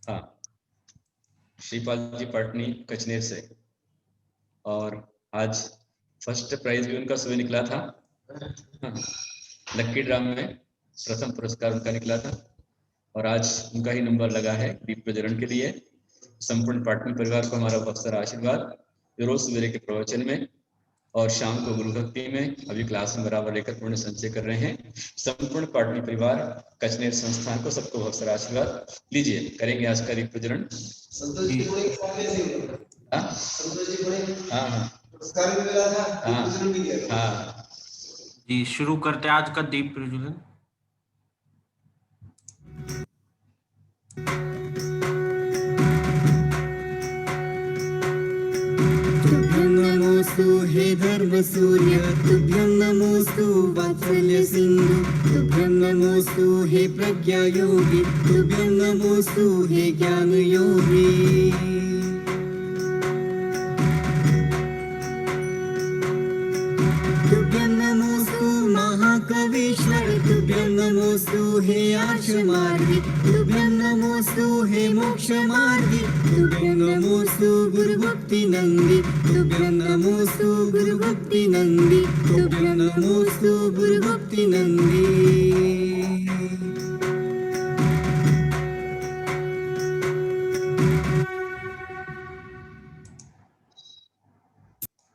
हाँ, श्रीपाल जी पाटनी कचनेर से। और आज फर्स्ट प्राइज भी उनका सुबह निकला था। लक्की ड्रा में प्रथम पुरस्कार उनका निकला था और आज उनका ही नंबर लगा है दीप प्रज्वलन के लिए। संपूर्ण पाटनी परिवार को हमारा बहुत सारा आशीर्वाद रोज सवेरे के प्रवचन में और शाम को गुरु भक्ति में अभी क्लास में बराबर लेकर पूर्ण संचय कर रहे हैं। संपूर्ण पाटनी परिवार कचनेर संस्थान को सबको बहुत सारा आशीर्वाद लीजिए। करेंगे आज का दीप प्रज्वलन। हाँ जी, शुरू करते हैं आज का दीप प्रज्वलन। तुभ्यं नमोस्तु हे धर्म सूर्य, तुभ्यं नमोस्तु वात्सल्य सिंधु, तुभ्यं नमोस्तु हे प्रज्ञा योगी, तुभ्यं नमोस्तु हे ज्ञान योगी। तुभ्यं नमोस्तु महाकवीश्वर, तुभ्यं नमोस्तु हे आर्षमार्गी, तुभ्यं नमोस्तु हे मोक्षमार्गी, तुभ्यं नमोस्तु गुरुभक्ति नंदी, तुभ्यं नमोस्तु गुरुभक्ति नंदी, तुभ्यं नमोस्तु गुरुभक्ति नंदी।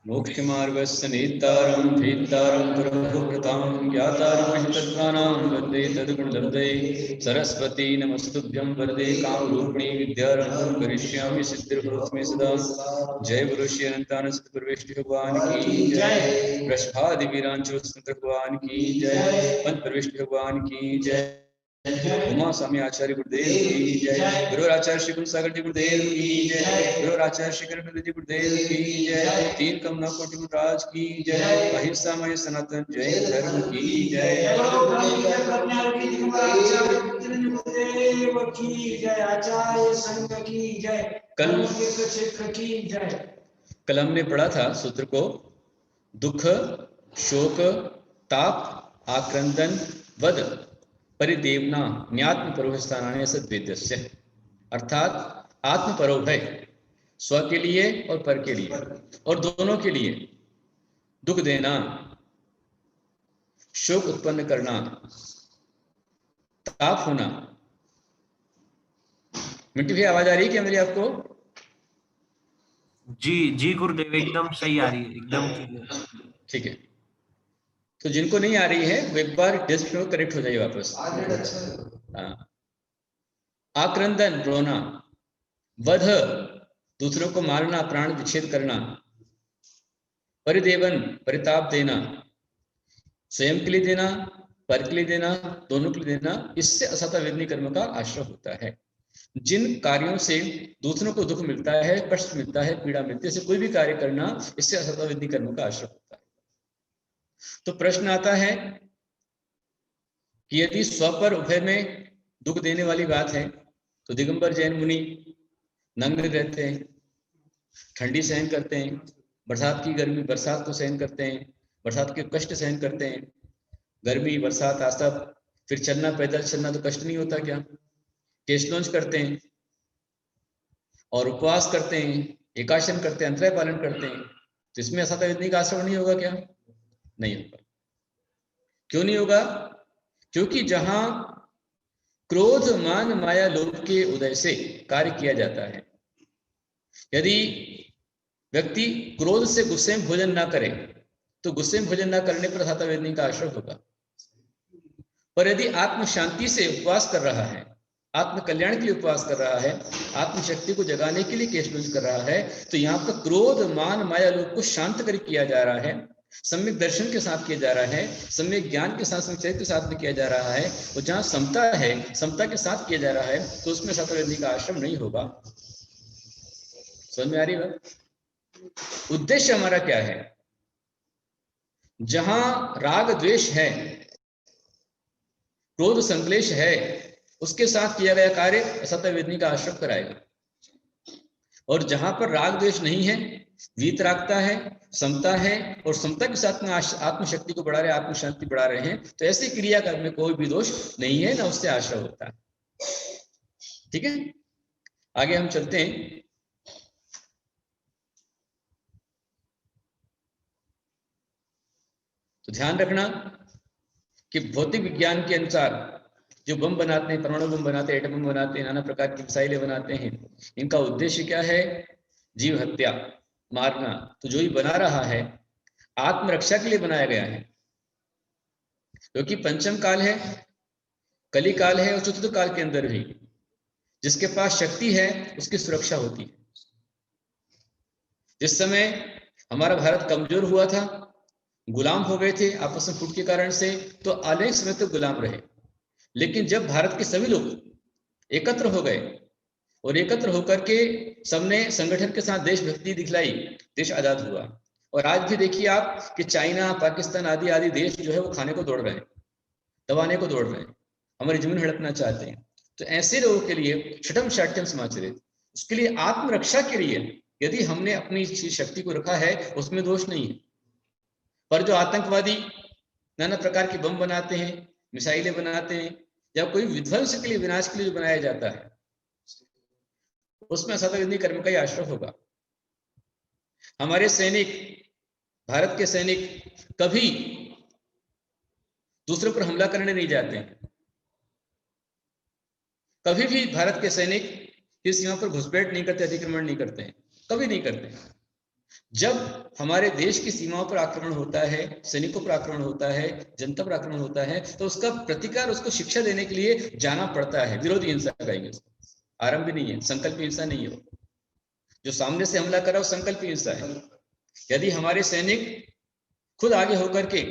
मोक्षमार्गस्य नेतारं भेत्तारं प्रभुभृतां ज्ञातारं तत्त्वानां वन्दे तद्गुणलब्धे सरस्वती नमस्तुभ्यं वरदे कामरूपिणी विद्यारम्भं करिष्यामि सिद्धिर्भवतु मे सदा। जय गुरु श्री अनंतानंद सद्गुरु वैष्णव भगवान की जय। वृषभादि वीरांचल सुंदर भगवान की जय। पंत वैष्णव भगवान की जय। उमा स्वामी आचार्य गुरुदेव की जय। गुरु आचार्य श्री गुरु सागर जी गुरुदेव की जय। गुरु आचार्य श्री कृष्ण जी गुरुदेव की जय। तीन कमला कोटि गुरुराज की जय। अहिंसा मय सनातन जय धर्म की जय। कल हमने पढ़ा था सूत्र को, दुख शोक ताप आक्रंदन वद परिदेवना न्यात्म परोहस्थानानि सद्वेद्यस्य, अर्थात आत्म परोभय स्व के लिए और पर के लिए और दोनों के लिए दुख देना, शोक उत्पन्न करना, ताप होना। मिंटू भैया आवाज आ रही है क्या मेरी आपको? जी जी गुरुदेव, एकदम सही आ रही है, एकदम ठीक है। तो जिनको नहीं आ रही है वो एक बार डेस्क में करेक्ट हो जाइए वापस। हाँ, आक्रंदन रोना, वध दूसरों को मारना प्राण विच्छेद करना, परिदेवन परिताप देना, स्वयं के लिए देना पर के लिए देना दोनों के लिए देना, इससे असता वेदनी कर्म का आश्रय होता है। जिन कार्यों से दूसरों को दुख मिलता है, कष्ट मिलता है, पीड़ा मिलती है, कोई भी कार्य करना इससे असता वेदनी कर्म का आश्रय होता है। तो प्रश्न आता है कि यदि स्व पर उभय में दुख देने वाली बात है तो दिगंबर जैन मुनि नंगे रहते हैं, ठंडी सहन करते हैं, बरसात की गर्मी बरसात को सहन करते हैं, बरसात के कष्ट सहन करते हैं, गर्मी बरसात आस्था, फिर चलना पैदल चलना तो कष्ट नहीं होता क्या? केश लॉन्च करते हैं और उपवास करते हैं, एकाशन करते हैं, अंतराय पालन करते हैं, तो इसमें असता वेदनी का आश्रय नहीं होगा क्या? नहीं होगा। क्यों नहीं होगा? क्योंकि जहां क्रोध मान माया लोभ के उदय से कार्य किया जाता है, यदि व्यक्ति क्रोध से गुस्से में भोजन ना करे तो गुस्से में भोजन ना करने पर असता वेदनी का आश्रय होगा। पर यदि आत्म शांति से उपवास कर रहा है, आत्म कल्याण के लिए उपवास कर रहा है, आत्मशक्ति को जगाने के लिए केश कर रहा है, तो यहाँ पर क्रोध मान माया लोभ को शांत कर किया जा रहा है, सम्यक दर्शन के साथ किया जा रहा है, सम्यक ज्ञान के साथ, चरित्र के साथ में किया जा रहा है। और जहां समता है, समता के साथ किया जा रहा है, तो उसमें असता वेदनी का आश्रम नहीं होगा। समझ में आ रही बात? उद्देश्य हमारा क्या है? जहां राग द्वेष है, क्रोध संक्लेश है, उसके साथ किया गया कार्य असता वेदनी का आश्रय कराएगा। और जहां पर राग द्वेष नहीं है, वीतरागता है, समता है और समता के साथ में आत्मशक्ति को बढ़ा रहे, आत्म शांति बढ़ा रहे हैं, तो ऐसी क्रिया में कोई भी दोष नहीं है, ना उससे आश्रय होता है। ठीक है? आगे हम चलते हैं। तो ध्यान रखना कि भौतिक विज्ञान के अनुसार जो बम बनाते हैं, परमाणु बम बनाते हैं, एटम बम बनाते हैं, नाना प्रकार की मिसाइलें बनाते हैं, इनका उद्देश्य क्या है? जीव हत्या, मारना। तो जो ही बना रहा है आत्मरक्षा के लिए बनाया गया है, क्योंकि पंचम काल है, कली काल है, और चतुर्थ काल के अंदर भी जिसके पास शक्ति है उसकी सुरक्षा होती है। जिस समय हमारा भारत कमजोर हुआ था, गुलाम हो गए थे आपस में फूट के कारण से, तो अनेक समय तक गुलाम रहे। लेकिन जब भारत के सभी लोग एकत्र हो गए और एकत्र होकर के सबने संगठन के साथ देशभक्ति दिखलाई, देश आजाद हुआ। और आज भी देखिए आप कि चाइना, पाकिस्तान आदि आदि देश जो है वो खाने को दौड़ रहे हैं, दबाने को दौड़ रहे हैं, हमारी जमीन हड़पना चाहते हैं। तो ऐसे लोगों के लिए छठम शाठ्यम समाचरित, उसके लिए आत्मरक्षा के लिए यदि हमने अपनी शक्ति को रखा है उसमें दोष नहीं है। पर जो आतंकवादी नाना प्रकार के बम बनाते हैं, मिसाइलें बनाते हैं, या कोई विध्वंस के लिए, विनाश के लिए जो बनाया जाता है, उसमें असतविधि कर्म का ही आश्रय होगा। हमारे सैनिक, भारत के सैनिक कभी दूसरों पर हमला करने नहीं जाते हैं। कभी भी भारत के सैनिक इस सीमा पर घुसपैठ नहीं करते, अतिक्रमण नहीं करते हैं, कभी नहीं करते। जब हमारे देश की सीमाओं पर आक्रमण होता है, सैनिकों पर आक्रमण होता है, जनता पर आक्रमण होता है, तो उसका प्रतिकार, उसको शिक्षा देने के लिए जाना पड़ता है। विरोधी हिंसा कहेंगे, आरंभ नहीं है, संकल्प हिंसा नहीं है। जो सामने से हमला करा वो संकल्प हिंसा है। यदि हमारे सैनिक खुद आगे होकर के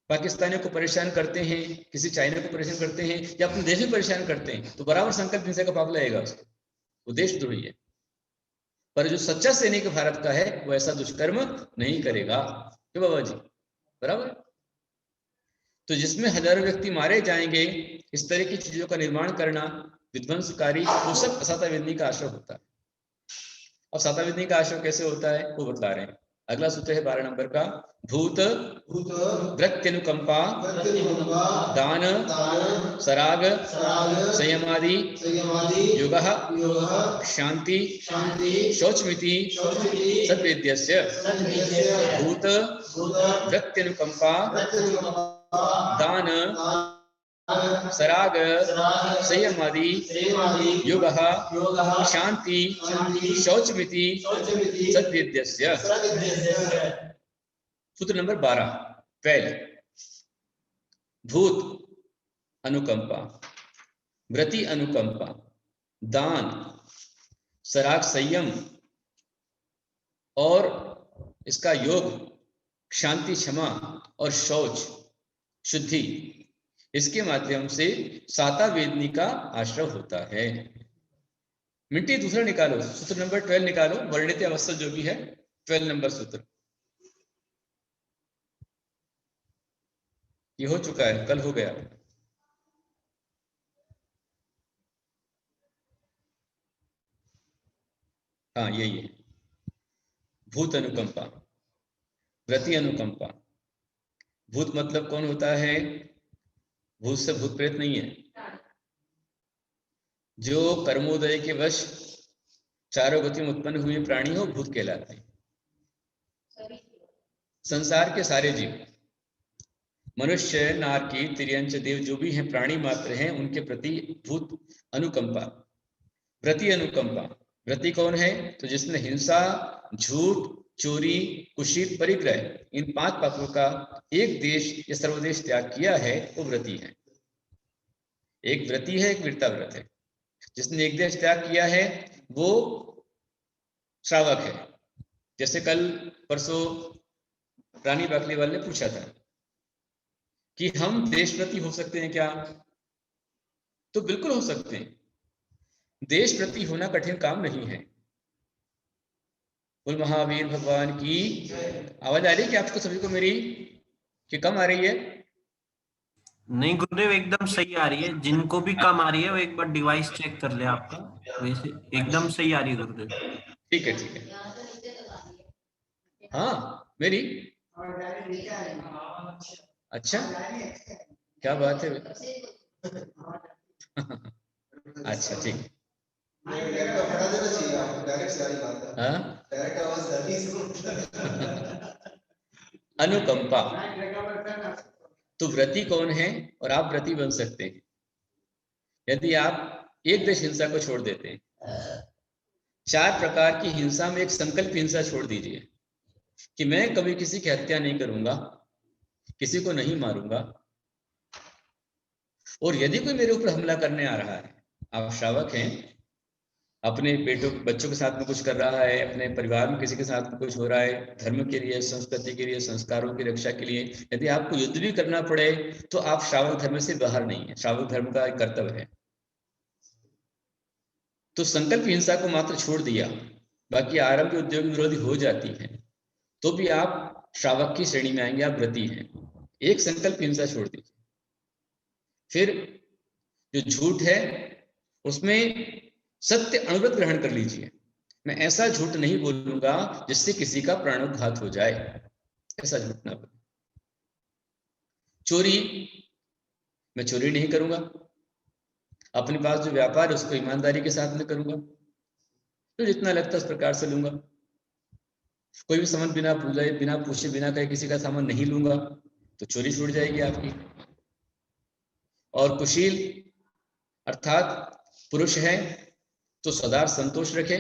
पाकिस्तानियों को परेशान करते हैं, किसी चाइना को परेशान करते हैं, या अपने देश में परेशान करते हैं, तो बराबर संकल्प हिंसा का पाप लगेगा उसको, वो देशद्रोही है। पर जो सच्चा सैनिक भारत का है वो ऐसा दुष्कर्म नहीं करेगा। क्यों बाबा जी? बराबर। तो जिसमें हजारों व्यक्ति मारे जाएंगे, इस तरह की चीजों का निर्माण करना विध्वंसकारी, वो सब असाताविधि का आश्रय होता है। अब साताविधि का आश्रय कैसे होता है वो बतला रहे हैं। अगला सूत्र है 12 नंबर का, भूत वृत्त्यनुकंपा दान सराग संयमादि योगः शांति शौचमिति सद्वेद्यस्य भूत वृत्त्यनुकंपा दान सराग संयमादि योगः शांति शौचमिति सद्वेद्यस्य। सूत्र नंबर 12, पहले भूत अनुकंपा, वृत्ति अनुकंपा, दान, सराग संयम और इसका योग, शांति क्षमा और शौच शुद्धि, इसके माध्यम से सातावेदनी का आश्रय होता है। मिनटी दूसरा निकालो, सूत्र नंबर 12 निकालो, वर्णित अवस्था जो भी है 12 नंबर सूत्र। ये हो चुका है, कल हो गया। हाँ यही है, भूत अनुकंपा, वृत्ति अनुकंपा। भूत मतलब कौन होता है? भूत से भूत प्रेत नहीं है, जो कर्मोदय के वश चारों गति में उत्पन्न हुए प्राणी हो भूत कहलाते हैं। संसार के सारे जीव, मनुष्य, नारकी, तिर्यंच, देव, जो भी हैं प्राणी मात्र हैं, उनके प्रति भूत अनुकंपा। वृत्ति अनुकंपा, वृत्ति कौन है? तो जिसने हिंसा, झूठ, चोरी, कुशील, परिग्रह, इन 5 पापों का एक देश या सर्वदेश त्याग किया है, वो व्रती है। एक व्रती है, एक वीरता व्रत है। जिसने एक देश त्याग किया है वो श्रावक है। जैसे कल परसों रानी बाकलीवाल ने पूछा था कि हम देशव्रती हो सकते हैं क्या? तो बिल्कुल हो सकते हैं। देशव्रती होना कठिन काम नहीं है। बोल महावीर भगवान की। आवाज आ रही है कि आपको सभी को मेरी, कि कम आ रही है? नहीं गुरुदेव, एकदम सही आ रही है। जिनको भी कम आ रही है वो एक बार डिवाइस चेक कर ले आपका, वैसे एकदम सही आ रही है गुरुदेव। ठीक है ठीक है। हाँ मेरी, अच्छा क्या बात है। अच्छा ठीक है। लैपटॉप हटा देना चाहिए आपको, डायरेक्ट सारी बात है, हाँ डायरेक्ट आवाज सर्विस अनुकंपा। तो व्रती कौन है और आप व्रती बन सकते हैं यदि आप एक देश हिंसा को छोड़ देते हैं। 4 प्रकार की हिंसा में एक संकल्प हिंसा छोड़ दीजिए कि मैं कभी किसी की हत्या नहीं करूंगा, किसी को नहीं मारूंगा, और यदि कोई मेरे ऊपर हमला करने आ रहा है, आप श्रावक हैं, अपने बच्चों के साथ में कुछ कर रहा है, अपने परिवार में किसी के साथ में कुछ हो रहा है, धर्म के लिए, संस्कृति के लिए, संस्कारों की रक्षा के लिए, यदि आपको युद्ध भी करना पड़े तो आप श्रावक धर्म से बाहर नहीं है। श्रावक धर्म का एक कर्तव्य है। तो संकल्प हिंसा को मात्र छोड़ दिया, बाकी आरंभ उद्योग विरोधी हो जाती है तो भी आप श्रावक की श्रेणी में आएंगे, आप व्रती हैं। एक संकल्प हिंसा छोड़ दीजिए। फिर जो झूठ है उसमें सत्य अनुव्रत ग्रहण कर लीजिए। मैं ऐसा झूठ नहीं बोलूंगा जिससे किसी का प्राणोघात हो जाए, ऐसा झूठ ना बोलूं। चोरी, मैं चोरी नहीं करूंगा। अपने पास जो व्यापार है उसको ईमानदारी के साथ में करूंगा, तो जितना लगता है उस प्रकार से लूंगा। कोई भी सामान बिना पूछे, बिना कहे किसी का सामान नहीं लूंगा तो चोरी छूट जाएगी आपकी। और कुशील अर्थात पुरुष है तो सदा संतोष रखे,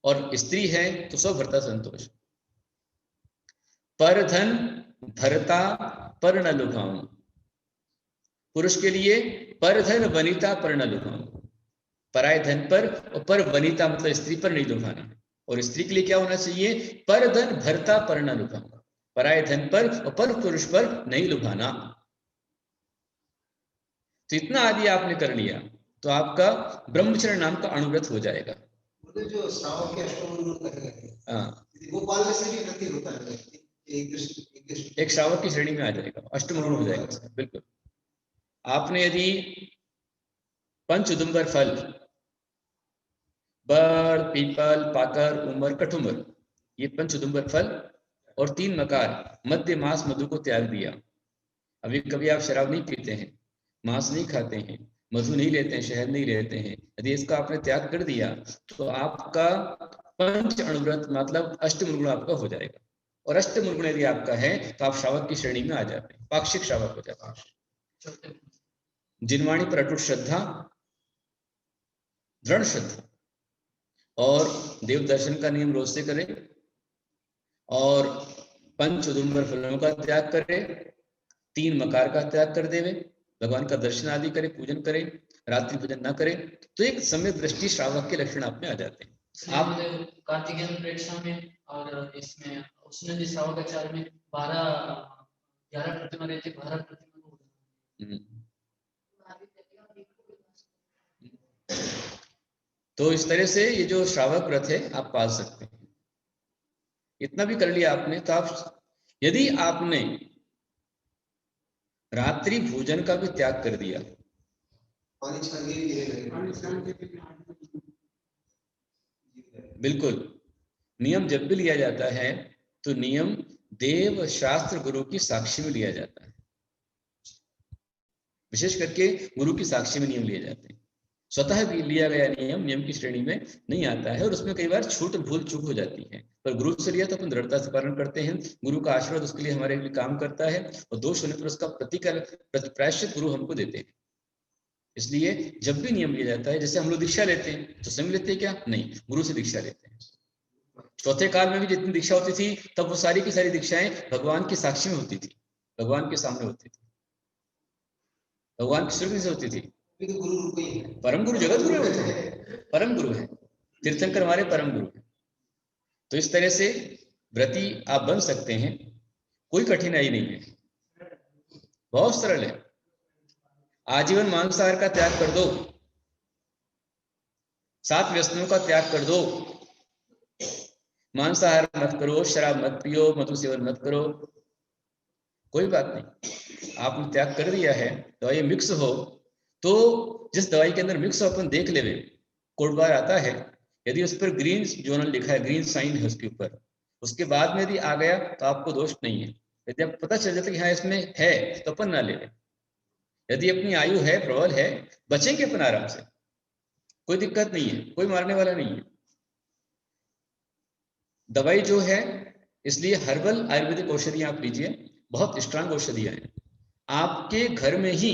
और स्त्री है तो सब भरता संतोष। पर धन भरता पर न लुभाऊं, पुरुष के लिए पर धन वनिता पर न लुभाऊं। पराय धन पर, और पर वनिता मतलब स्त्री पर नहीं लुभाना। और स्त्री के लिए क्या होना चाहिए? पर धन भरता पर न लुभाऊं, पराय धन पर और पर पुरुष पर नहीं लुभाना। तो इतना आदि आपने कर लिया तो आपका ब्रह्मचर्य नाम का अनुव्रत हो जाएगा। जो श्रावक के अष्टम हाँ, गोपाल में से भी व्रती होता है, एक श्रावक की श्रेणी में आ जाएगा, अष्टम गुण हो जाएगा। बिल्कुल। आपने यदि पंच उदुम्बर फल, बड़, पीपल, पाकर, उमर, कठुम्बर, ये पंच उदुम्बर फल और 3 मकार मध्य मांस मधु को त्याग दिया। अभी कभी आप शराब नहीं पीते हैं, मांस नहीं खाते हैं, मधु नहीं लेते हैं, शहद नहीं लेते हैं, यदि इसका आपने त्याग कर दिया तो आपका पंच अनुव्रत मतलब अष्टम गुण आपका हो जाएगा। और अष्टम गुण यदि आपका है तो आप श्रावक की श्रेणी में आ जाते हैं, पाक्षिक श्रावक हो जाते हैं। जिनवाणी पर अटूट श्रद्धा, दृढ़ श्रद्धा, और देव दर्शन का नियम रोज से करें, और पंच उदुम्बर फलों का त्याग करें, 3 मकार का त्याग कर देवे, भगवान का दर्शन आदि करें, पूजन करें, रात्रि भोजन ना करें, तो एक सम्यक दृष्टि श्रावक के लक्षण आप में आ जाते हैं। आप कार्तिकेय प्रेक्षण में और इसमें उसने भी श्रावक आचार्य में 11 प्रतिमा रहती, 12 प्रतिमा। तो इस तरह से ये जो श्रावक व्रत है आप पाल सकते हैं। इतना भी कर लिया आपने तो आप, यदि आपने रात्रि भोजन का भी त्याग कर दिया, बिल्कुल, नियम जब भी लिया जाता है तो नियम देव शास्त्र गुरु की साक्षी में लिया जाता है। विशेष करके गुरु की साक्षी में नियम लिए जाते हैं। स्वतः भी लिया गया नियम की श्रेणी में नहीं आता है, और उसमें कई बार छूट भूल चूक हो जाती है, पर गुरु से लिया तो अपन दृढ़ता से पालन करते हैं। गुरु का आशीर्वाद उसके लिए हमारे लिए काम करता है, और दोष होने पर उसका प्रायश्चित गुरु हमको देते हैं। इसलिए जब भी नियम लिया जाता है, जैसे हम लोग दीक्षा लेते हैं तो स्वयं लेते हैं क्या? नहीं, गुरु से दीक्षा लेते हैं। चौथे काल में भी जितनी दीक्षा होती थी तब वो सारी की सारी दीक्षाएं भगवान की साक्षी में होती थी, भगवान के सामने होती थी, भगवान की स्वीकृति से होती थी। परम गुरु जगत गुरु है, परम गुरु है, तीर्थंकर हमारे परम गुरु है। तो इस तरह से व्रती आप बन सकते हैं, कोई कठिनाई नहीं है, बहुत सरल है। आजीवन मांसाहार का त्याग कर दो, 7 व्यसनों का त्याग कर दो, मांसाहार मत करो, शराब मत पियो, मधु सेवन मत करो, कोई बात नहीं। आपने त्याग कर दिया है, दवाई मिक्स हो तो जिस दवाई के अंदर मिक्स हो अपन देख ले, कोड बार आता है, यदि उस पर ग्रीन जोनल लिखा है, ग्रीन साइन है उसके ऊपर, उसके बाद में यदि आ गया तो आपको दोष नहीं है। यदि आपको पता चल जाता कि हाँ इसमें है तो अपन ना ले। यदि अपनी आयु है, प्रबल है, बचेंगे अपन आराम से, कोई दिक्कत नहीं है, कोई मारने वाला नहीं है। दवाई जो है, इसलिए हर्बल आयुर्वेदिक औषधियां आप लीजिए, बहुत स्ट्रांग औषधियां हैं। आपके घर में ही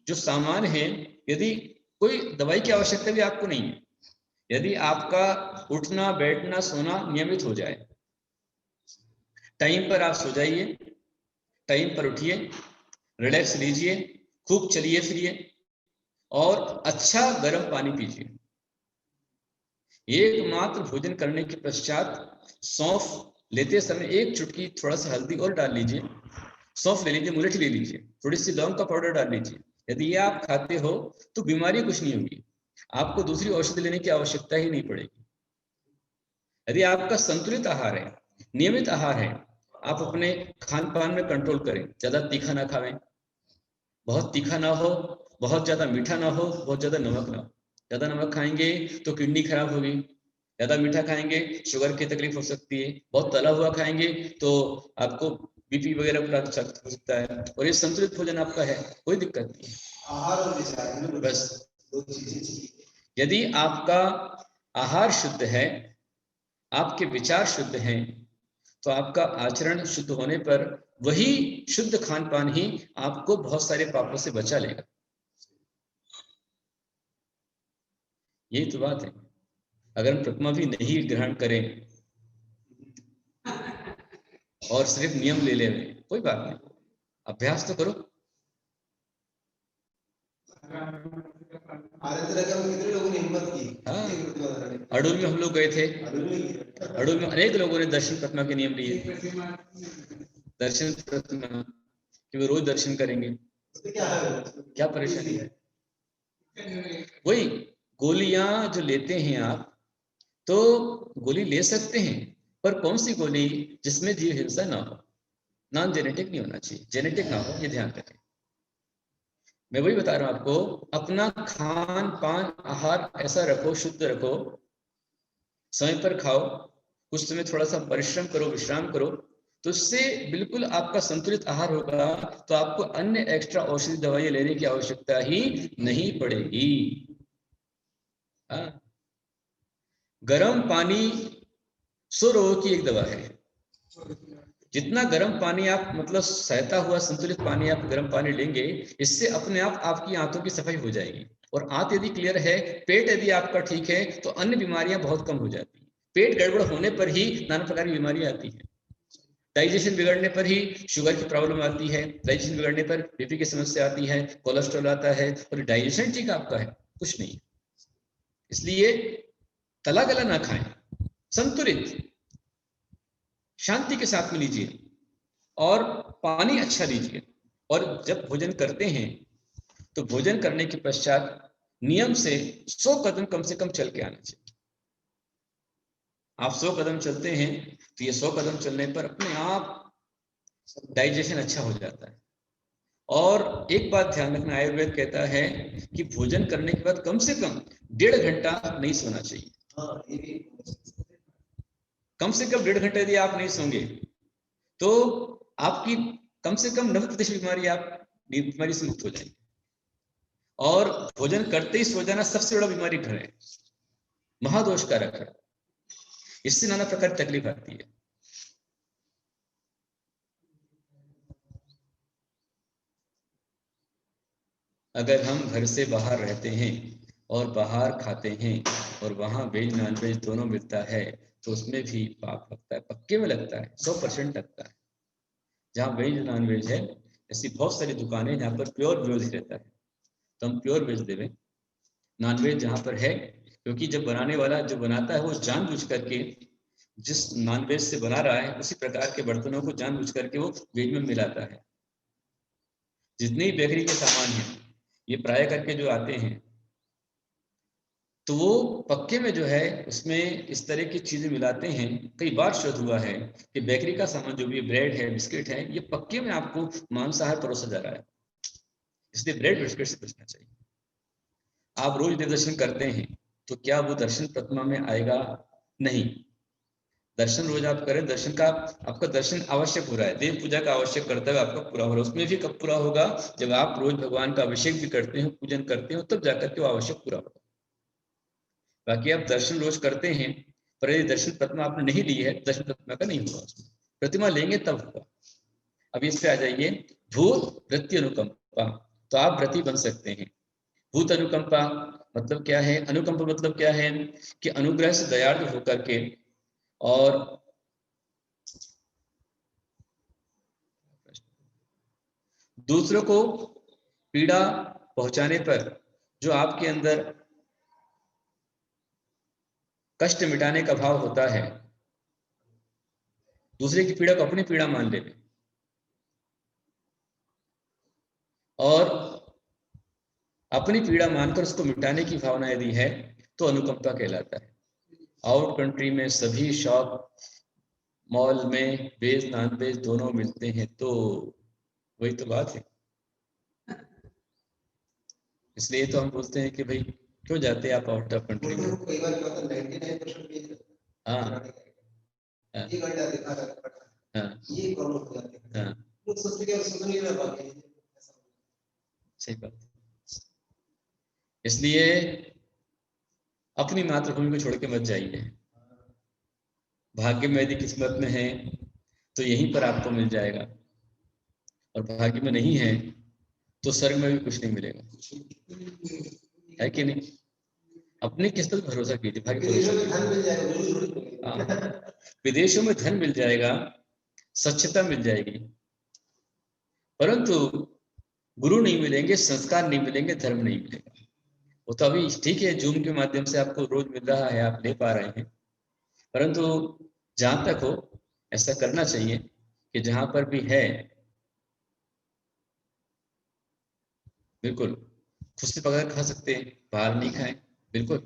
जो सामान है, यदि कोई दवाई की आवश्यकता भी आपको नहीं है, यदि आपका उठना बैठना सोना नियमित हो जाए, टाइम पर आप सो जाइए, टाइम पर उठिए, रिलैक्स लीजिए, खूब चलिए फिरिए और अच्छा गर्म पानी पीजिए। एकमात्र भोजन करने के पश्चात सौंफ लेते समय एक चुटकी थोड़ा सा हल्दी और डाल लीजिए, सौंफ ले लीजिए, मुलठी ले लीजिए, थोड़ी सी लौंग का पाउडर डाल लीजिए। यदि ये आप खाते हो तो बीमारी कुछ नहीं होगी, आपको दूसरी औषधि लेने की आवश्यकता ही नहीं पड़ेगी। यदि आपका संतुलित आहार है, नियमित आहार है, आप अपने खान पान में कंट्रोल करें, ज्यादा तीखा ना खावें, बहुत तीखा ना हो, बहुत ज्यादा मीठा ना हो, बहुत ज्यादा नमक ना हो। ज्यादा नमक खाएंगे तो किडनी खराब होगी, ज्यादा मीठा खाएंगे शुगर की तकलीफ हो सकती है, बहुत तला हुआ खाएंगे तो आपको बीपी वगैरह हो सकता है। और ये संतुलित भोजन आपका है, कोई दिक्कत नहीं है। आहार और विचार में बस दो चीजें चाहिए। यदि आपका आहार शुद्ध है, आपके विचार शुद्ध हैं, तो आपका आचरण शुद्ध होने पर वही शुद्ध खान पान ही आपको बहुत सारे पापों से बचा लेगा। यही तो बात है। अगर हम प्रतिमा भी नहीं ग्रहण करें और सिर्फ नियम ले लें, कोई बात नहीं, अभ्यास तो करो। आनंदनगर में कितने लोगों ने हिम्मत की? हाँ, एक प्रतिमा बनाने की। अडूर में हम लोग गए थे, अडूर में की। अडूर में अनेक लोगों ने दर्शन प्रतिमा के नियम लिए, दर्शन प्रतिमा कि वो रोज दर्शन करेंगे। उसमें क्या है? क्या परेशानी है? वही गोलियां जो लेते हैं आप, तो गोली ले सकते हैं, पर कौन सी गोली जिसमें जीव हिंसा ना हो, नॉन जेनेटिक नहीं होना चाहिए, जेनेटिक ना हो, ये ध्यान रखें। मैं वही बता रहा हूं आपको, अपना खान पान आहार ऐसा रखो, शुद्ध रखो, समय पर खाओ, कुछ समय थोड़ा सा परिश्रम करो, विश्राम करो, तो इससे बिल्कुल आपका संतुलित आहार होगा, तो आपको अन्य एक्स्ट्रा औषधि दवाइयां लेने की आवश्यकता ही नहीं पड़ेगी। गर्म पानी 100 रोगों की एक दवा है। जितना गर्म पानी आप मतलब सहता हुआ संतुलित पानी आप गर्म पानी लेंगे, इससे अपने आप आपकी आंतों की सफाई हो जाएगी। और आंत यदि क्लियर है, पेट यदि आपका ठीक है, तो अन्य बीमारियां बहुत कम हो जाती हैं। पेट गड़बड़ होने पर ही नाना प्रकार की बीमारियां आती हैं। डाइजेशन बिगड़ने पर ही शुगर की प्रॉब्लम आती है, डाइजेशन बिगड़ने पर बीपी की समस्या आती है, कोलेस्ट्रॉल आता है, और डाइजेशन ठीक आपका है, कुछ नहीं। इसलिए तला गला ना खाएं, संतुलित शांति के साथ में लीजिए और पानी अच्छा लीजिए। और जब भोजन करते हैं तो भोजन करने के पश्चात नियम से 100 कदम कम से कम चल के आना चाहिए। आप 100 कदम चलते हैं तो ये 100 कदम चलने पर अपने आप डाइजेशन अच्छा हो जाता है। और एक बात ध्यान रखना, आयुर्वेद कहता है कि भोजन करने के बाद कम से कम 1.5 घंटा नहीं सोना चाहिए। कम से कम 1.5 घंटे यदि आप नहीं सोंगे तो आपकी कम से कम 90% बीमारी से मुक्त हो जाएंगे। और भोजन करते ही सो जाना सबसे बड़ा बीमारी घर है, महादोष कारक है, इससे नाना प्रकार की तकलीफ आती है। अगर हम घर से बाहर रहते हैं और बाहर खाते हैं और वहां वेज नॉन वेज दोनों मिलता है, तो उसमें भी पाप लगता है, पक्के में लगता है, 100% लगता है। जहाँ वेज नॉन वेज है, ऐसी बहुत सारी दुकानें जहाँ पर प्योर वेज रहता है, तो हम प्योर वेज देवें। नॉन वेज जहाँ पर है, क्योंकि जब बनाने वाला जो बनाता है वो जानबूझ करके जिस नॉन वेज से बना रहा है उसी प्रकार के बर्तनों को जानबूझ करके वो वेज में मिलाता है। जितने बेकरी के सामान हैं ये प्राय करके जो आते हैं, तो वो पक्के में जो है उसमें इस तरह की चीजें मिलाते हैं। कई बार शोध हुआ है कि बेकरी का सामान जो भी ब्रेड है, बिस्किट है, ये पक्के में आपको मांसाहार परोसा जा रहा है, इसलिए ब्रेड बिस्किट से बचना चाहिए। आप रोज दर्शन करते हैं तो क्या वो दर्शन प्रतिमा में आएगा? नहीं। दर्शन रोज आप करें, दर्शन का आपका दर्शन आवश्यक हो रहा है, देव पूजा का आवश्यक कर्तव्य आपका पूरा हो रहा है। उसमें भी कब पूरा होगा? जब आप रोज भगवान का अभिषेक भी करते हो, पूजन करते हो, तब जाकर के वो आवश्यक पूरा होगा। बाकी आप दर्शन रोज करते हैं, पर यदि दर्शन प्रतिमा आपने नहीं ली है, दर्शन प्रतिमा का नहीं होगा उसमें। प्रतिमा लेंगे तब होगा। अब इस पे आ जाइए, भूत वृत्ति अनुकंपा। तो आप व्रती बन सकते हैं। भूत अनुकंपा मतलब क्या है? अनुकंपा मतलब क्या है कि अनुग्रह से दयालु होकर के और दूसरों को पीड़ा पहुंचाने पर जो आपके अंदर कष्ट मिटाने का भाव होता है, दूसरे की पीड़ा को अपनी पीड़ा मान लेना और अपनी पीड़ा मानकर उसको मिटाने की भावना यदि है तो अनुकंपा कहलाता है। आउट कंट्री में सभी शॉप मॉल में वेज नॉन वेज दोनों मिलते हैं, तो वही तो बात है। इसलिए तो हम बोलते हैं कि भाई क्यों जाते हैं आप आउट ऑफ कंट्री में? कई बार क्या होता है 99% ये हाँ हाँ ये घंटा देखा था, हाँ ये प्रॉब्लम हो जाती है। हाँ, लोग सोचते कि सुन नहीं रहा बाकी ऐसा। सही बात। इसलिए अपनी मातृभूमि को छोड़ के मत जाइए। भाग्य में यदि किस्मत में है तो यहीं पर आपको मिल जाएगा, और भाग्य में नहीं है तो स्वर्ग में भी कुछ नहीं मिलेगा, है कि नहीं? अपनी किस्मत पर भरोसा कीजिए, भाग्य विदेशों में भरोसा धन मिल जाएगा, कीजिए। हाँ, विदेशों में धन मिल जाएगा, स्वच्छता मिल जाएगी, परंतु गुरु नहीं मिलेंगे, संस्कार नहीं मिलेंगे, धर्म नहीं मिलेगा। वो तो अभी ठीक है, जूम के माध्यम से आपको रोज मिल रहा है, आप ले पा रहे हैं, परंतु जहां तक हो ऐसा करना चाहिए कि जहां पर भी है बिल्कुल खुद से पकाकर खा सकते हैं, बाहर नहीं खाएं। बिल्कुल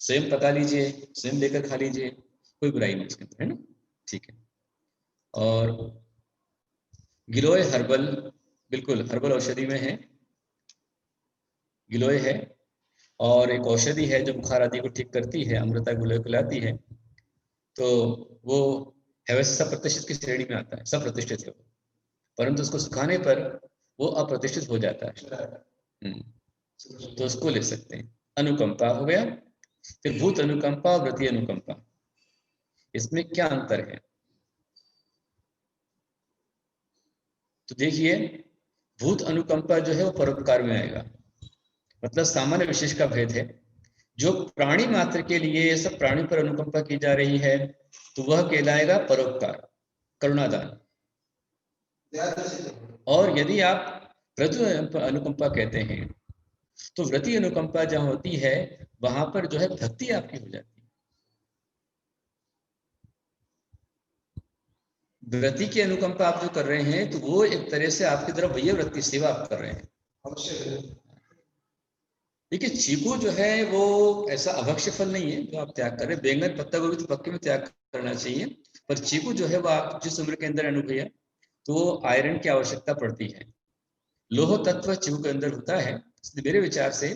स्वयं पका लीजिए, स्वयं लेकर खा लीजिए, कोई बुराई नहीं इसके अंदर, है ना? ठीक है। और गिलोय हर्बल, बिल्कुल हर्बल औषधि में है, गिलोय है, और एक औषधि है जो बुखार आदि को ठीक करती है, अमृता गिलोय खिलाती है। तो वो है वैसे सब प्रतिष्ठित की श्रेणी में आता है, सब प्रतिष्ठित है वो, परंतु उसको सुखाने पर वो अप्रतिष्ठित हो जाता है। तो उसको ले सकते हैं। अनुकंपा हो गया, फिर भूत अनुकंपा और व्रती अनुकंपा, इसमें क्या अंतर है? तो देखिए, भूत अनुकंपा जो है वो परोपकार में आएगा, मतलब सामान्य विशेष का भेद है। जो प्राणी मात्र के लिए सब प्राणी पर अनुकंपा की जा रही है तो वह कहलाएगा परोपकार, करुणादान। और यदि आप व्रती अनुकंपा कहते हैं तो व्रती अनुकंपा जहां होती है वहां पर जो है भक्ति आपकी हो जाती है। व्रती की अनुकंपा आप जो कर रहे हैं तो वो एक तरह से आपकी तरफ वही वृत्ति सेवा आप कर रहे हैं। देखिए, चीकू जो है वो ऐसा अभक्ष्य फल नहीं है जो आप त्याग कर रहे हैं। बैंगन पत्ता गोभी तो पक्के में त्याग करना चाहिए, पर चीकू जो है वो आप जिस उम्र के अंदर अनुभव तो आयरन की आवश्यकता पड़ती है, लोह तत्व चीकू के अंदर होता है। इसलिए मेरे विचार से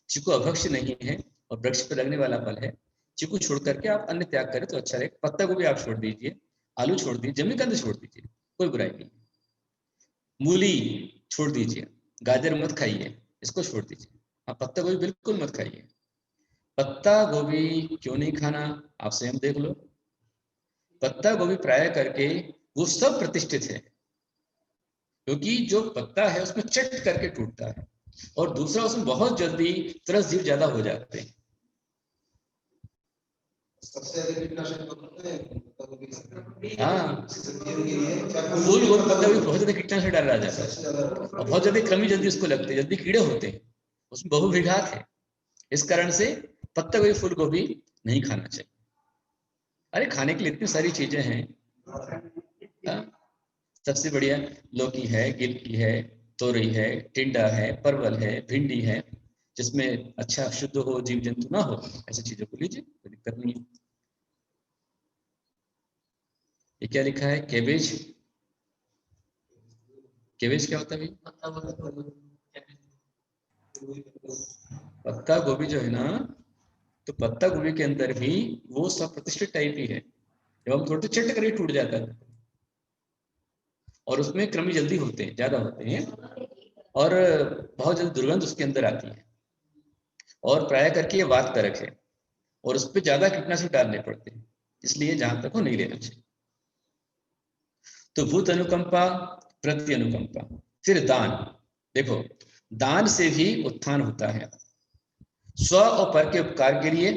चीकू अभक्ष्य नहीं है और वृक्ष पर लगने वाला फल है। चीकू छोड़ करके आप अन्य त्याग करें तो अच्छा रहेगा। पत्ता गोभी आप छोड़ दीजिए, आलू छोड़ दीजिए, जमीकंद छोड़ दीजिए, कोई बुराई नहीं। मूली छोड़ दीजिए, गाजर मत खाइए, इसको छोड़ दीजिए। आप पत्ता गोभी बिल्कुल मत खाइए। पत्ता गोभी क्यों नहीं खाना आप स्वयं देख लो। पत्ता गोभी प्राय करके वो सब प्रतिष्ठित है, क्योंकि जो पत्ता है उसमें चट करके टूटता है, और दूसरा उसमें बहुत जल्दी तरस जीव ज्यादा हो जाते हैं। सबसे अधिक कीटनाशक हाँ, फूल गोभी पत्ता गोभी बहुत ज्यादा कीटनाशक डाला जाता है और बहुत ज्यादा कृमि जल्दी उसको लगते हैं, जल्दी कीड़े होते हैं, उसमें बहुविघात है। इस कारण से पत्ता गोभी फूल गोभी नहीं खाना चाहिए। अरे खाने के लिए इतनी सारी चीजें हैं। सबसे बढ़िया लौकी है, गिलकी है, तोरई है, टिंडा है, परवल है, भिंडी है, जिसमें अच्छा शुद्ध हो, जीव जंतु ना हो, ऐसी चीजों को लीजिए, कोई दिक्कत नहीं है। ये क्या लिखा है? केबेज। केबेज क्या होता है भाई? पत्ता गोभी जो है ना, तो पत्ता गोभी के अंदर भी वो सब प्रतिष्ठित टाइप ही है, जब हम थोड़े चट करके टूट जाता है, और उसमें कृमि जल्दी होते हैं, ज्यादा होते हैं, और बहुत जल्दी दुर्गंध उसके अंदर आती है। और प्राय करके ये वात कारक है और उस पर ज्यादा कीटनाशक डालने पड़ते हैं, इसलिए जहां तक वो नहीं लेना चाहिए। तो भूत अनुकंपा, प्रति अनुकंपा, फिर दान। देखो, दान से भी उत्थान होता है। स्व और पर के उपकार के लिए